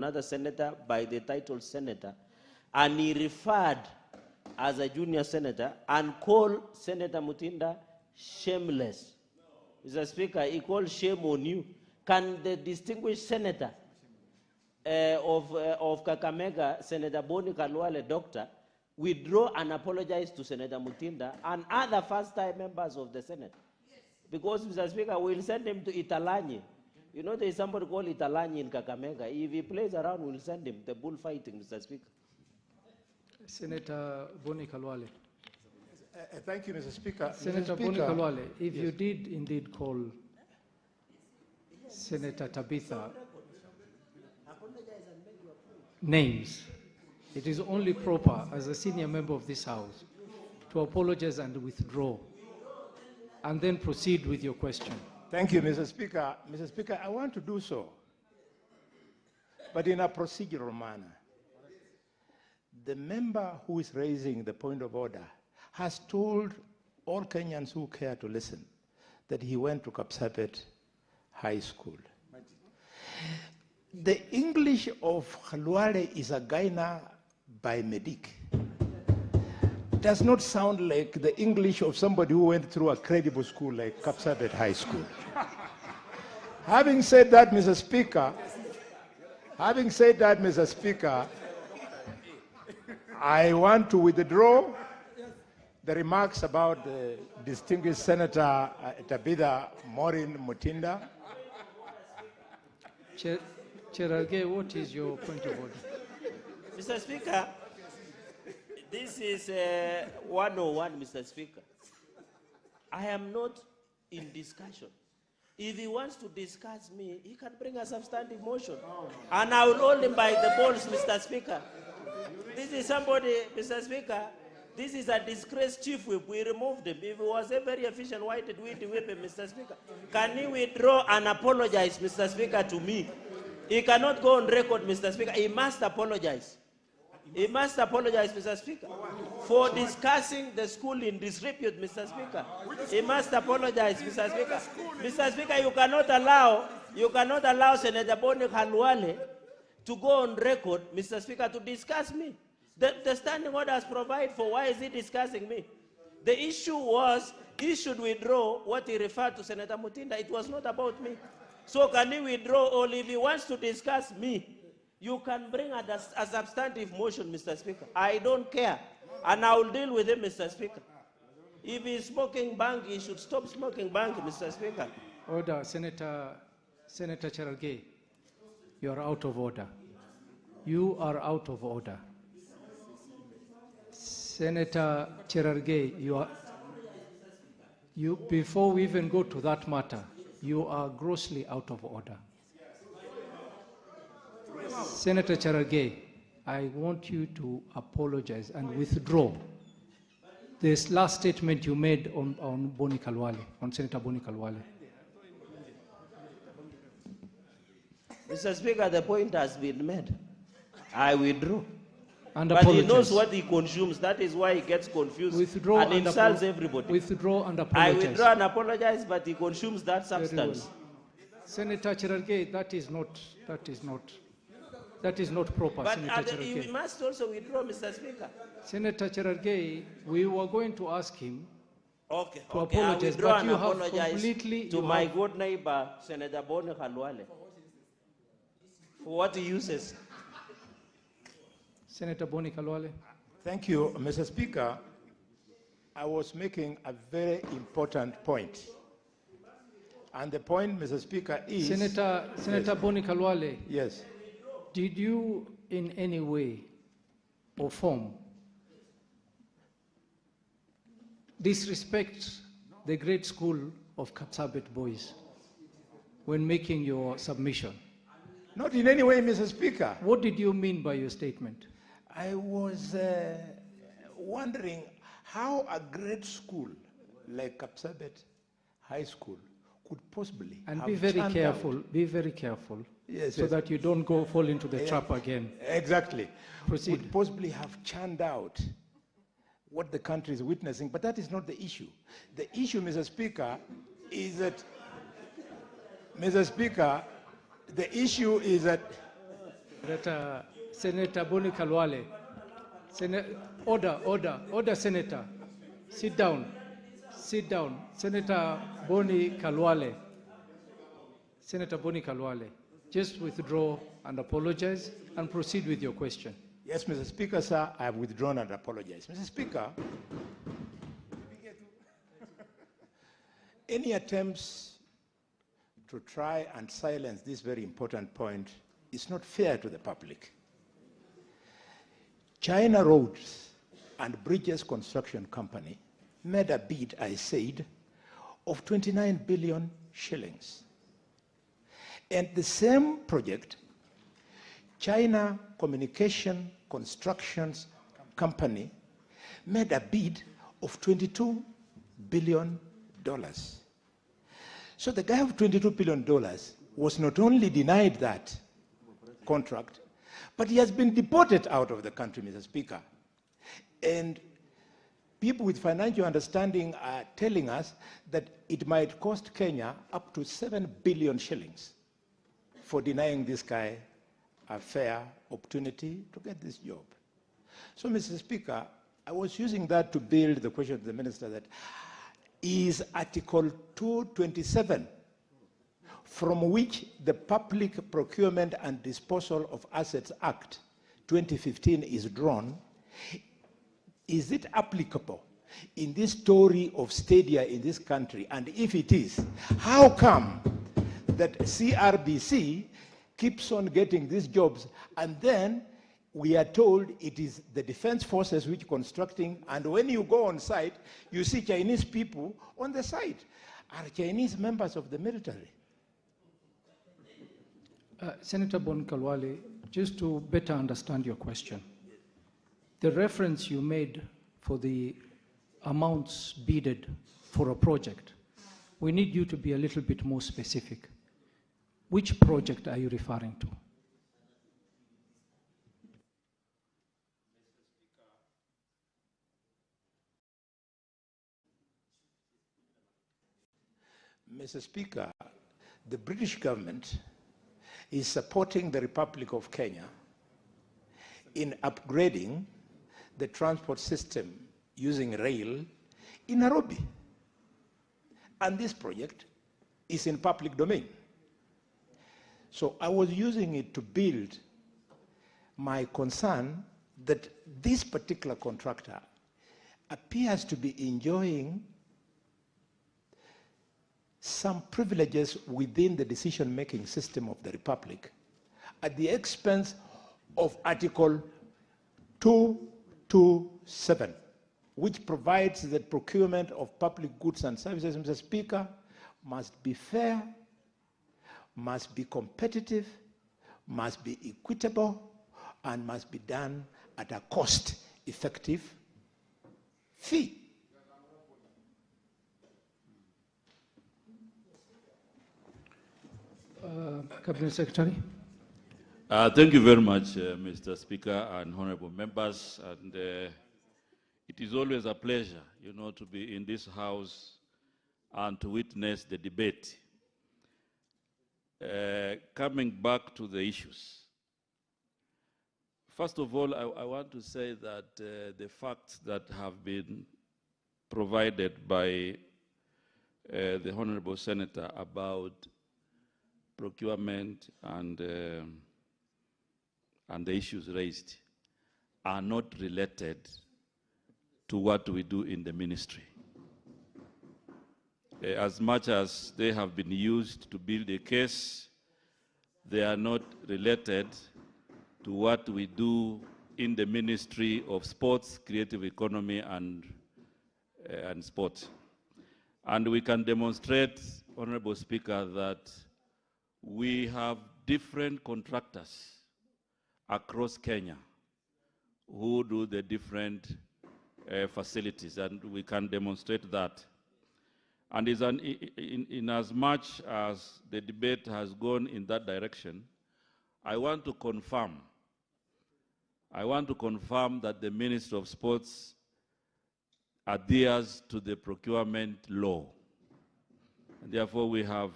another senator by the title senator, and he referred as a junior senator and called Senator Mutinda shameless. Mr. Speaker, he called shame on you. Can the distinguished senator of Kakamega, Senator Bony Khalwale, doctor, withdraw and apologize to Senator Mutinda and other first-time members of the Senate? Because, Mr. Speaker, we'll send him to Italani. You know, there's somebody called Italani in Kakamega. If he plays around, we'll send him the bullfighting, Mr. Speaker. Senator Bony Khalwale. Thank you, Mr. Speaker. Senator Bony Khalwale, if you did indeed call Senator Tabitha names, it is only proper as a senior member of this House to apologize and withdraw, and then proceed with your question. Thank you, Mr. Speaker. Mr. Speaker, I want to do so, but in a procedural manner. The member who is raising the point of order has told all Kenyans who care to listen that he went to Kapsabet High School. The English of Khalwale is a Gaina by Medic. Does not sound like the English of somebody who went through a credible school like Kapsabet High School. Having said that, Mr. Speaker, I want to withdraw the remarks about the distinguished Senator Tabitha Maureen Mutinda. Cherargei, what is your point of order? Mr. Speaker, this is 101, Mr. Speaker. I am not in discussion. If he wants to discuss me, he can bring a substantive motion. And I will hold him by the balls, Mr. Speaker. This is somebody, Mr. Speaker, this is a disgraced chief whip. We removed him. If he was a very efficient, why did we whip him, Mr. Speaker? Can he withdraw and apologize, Mr. Speaker, to me? He cannot go on record, Mr. Speaker. He must apologize. He must apologize, Mr. Speaker, for discussing the school in disrepute, Mr. Speaker. He must apologize, Mr. Speaker. Mr. Speaker, you cannot allow Senator Bony Khalwale to go on record, Mr. Speaker, to discuss me. The standing orders provide for why is he discussing me. The issue was he should withdraw what he referred to Senator Mutinda. It was not about me. So can he withdraw, or if he wants to discuss me, you can bring a substantive motion, Mr. Speaker. I don't care. And I will deal with him, Mr. Speaker. If he's smoking bang, he should stop smoking bang, Mr. Speaker. Order. Senator Cherargei, you are out of order. You are out of order. Senator Cherargei, before we even go to that matter, you are grossly out of order. Senator Cherargei, I want you to apologize and withdraw this last statement you made on Bony Khalwale, on Senator Bony Khalwale. Mr. Speaker, the point has been made. I withdraw. And but apologize. He knows what he consumes. That is why he gets confused Withdraw and insults everybody. Withdraw and apologize. I withdraw and apologize, but he consumes that substance. Well. Senator Cherargei, that is not proper, But Senator Cherargei. you must also withdraw, Mr. Speaker. Senator Cherargei, we were going to ask him to apologize, I withdraw but and you have apologize completely... to my good neighbor, Senator Bony Khalwale, for what he uses. Senator Bony Khalwale. Thank you, Mr. Speaker. I was making a very important point. And the point, Mr. Speaker, is... Senator yes. Bony Khalwale. Yes. Did you in any way or form disrespect the great school of Kapsabet boys when making your submission? Not in any way, Mr. Speaker. What did you mean by your statement? I was wondering how a great school like Kapsabet High School could possibly and have be very careful. out. Be very careful. Yes, so yes. that you don't fall into the trap again. Exactly. Proceed. Would possibly have churned out what the country is witnessing, but that is not the issue. The issue, Mr. Speaker, is that, Mr. Speaker, the issue is that Senator Bony Khalwale. Order, Senator. Sit down. Senator Bony Khalwale. Senator Bony Khalwale, just withdraw and apologize and proceed with your question. Yes, Mr. Speaker, sir, I have withdrawn and apologized. Mr. Speaker, any attempts to try and silence this very important point is not fair to the public. China Roads and Bridges Construction Company made a bid, I said, of 29 billion shillings. And the same project, China Communication Constructions Company made a bid of $22 billion. So the guy of $22 billion was not only denied that contract, but he has been deported out of the country, Mr. Speaker. And people with financial understanding are telling us that it might cost Kenya up to 7 billion shillings for denying this guy a fair opportunity to get this job. So, Mr. Speaker, I was using that to build the question to the minister that is Article 227, from which the Public Procurement and Disposal of Assets Act 2015 is drawn, is it applicable in this story of stadia in this country? And if it is, how come that CRBC keeps on getting these jobs, and then we are told it is the defense forces which are constructing, and when you go on site, you see Chinese people on the site. Are Chinese members of the military? Senator Bony Khalwale, just to better understand your question, the reference you made for the amounts bidded for a project, we need you to be a little bit more specific. Which project are you referring to? Mr. Speaker, the British government is supporting the Republic of Kenya in upgrading the transport system using rail in Nairobi. And this project is in public domain. So I was using it to build my concern that this particular contractor appears to be enjoying some privileges within the decision-making system of the Republic at the expense of Article 227, which provides that procurement of public goods and services, Mr. Speaker, must be fair, must be competitive, must be equitable, and must be done at a cost-effective fee. Cabinet Secretary. Thank you very much, Mr. Speaker and honorable members. And it is always a pleasure, to be in this house and to witness the debate. Coming back to the issues. First of all, I want to say that the facts that have been provided by the honorable senator about procurement and the issues raised are not related to what we do in the ministry. As much as they have been used to build a case, they are not related to what we do in the Ministry of Sports, Creative Economy, and Sport. And we can demonstrate, Honorable Speaker, that we have different contractors across Kenya who do the different facilities, and we can demonstrate that. And in as much as the debate has gone in that direction, I want to confirm that the Minister of Sports adheres to the procurement law. And therefore, we have